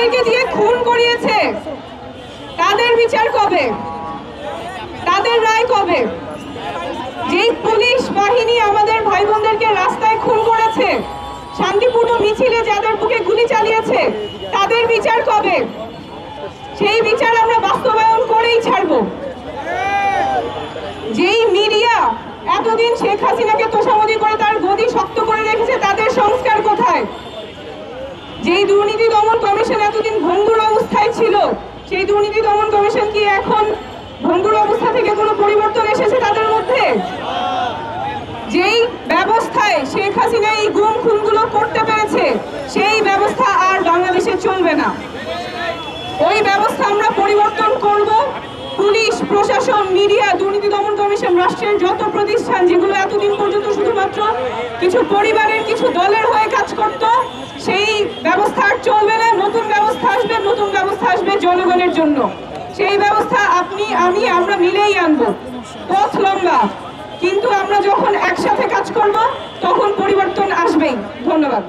আমাদেরকে দিয়ে খুন করিয়েছে, তাদের বিচার কবে? তাদের রায় কবে? যেই পুলিশ বাহিনী আমাদের ভাই বোনদেরকে রাস্তায় খুন করেছে, শান্তিপূর্ণ মিছিলে যাদের বুকে গুলি চালিয়েছে, তাদের বিচার কবে? সেই বিচার আমরা বাস্তবায়ন করেই ছাড়ব। যেই মিডিয়া এতদিন শেখ হাসিনাকে তোষামোদি করে তার গদি শক্ত করে রেখেছে, তাদের সংস্কার কোথায়? যেই দুর্নীতি দমন কমিশন এতদিন ভঙ্গুর অবস্থায় ছিল, সেই দুর্নীতি দমন কমিশন কি এখন ভঙ্গুর অবস্থা থেকে কোনো পরিবর্তন এসেছে তাদের মধ্যে? যেই ব্যবস্থায় শেখ হাসিনা এই গুম খুনগুলো করতে পেরেছে, সেই ব্যবস্থা আর বাংলাদেশে চলবে না। ওই ব্যবস্থা আমরা পরিবর্তন করব। পুলিশ, প্রশাসন, মিডিয়া, দুর্নীতি দমন কমিশন, রাষ্ট্রের যত প্রতিষ্ঠান যেগুলো এতদিন পর্যন্ত শুধুমাত্র কিছু পরিবারের, কিছু দলের হয়ে কাজ করত, সেই ব্যবস্থা আর চলবে না। নতুন ব্যবস্থা আসবে, নতুন ব্যবস্থা আসবে জনগণের জন্য। সেই ব্যবস্থা আপনি, আমি, আমরা মিলেই আনবো। পথ লম্বা, কিন্তু আমরা যখন একসাথে কাজ করব তখন পরিবর্তন আসবেই। ধন্যবাদ।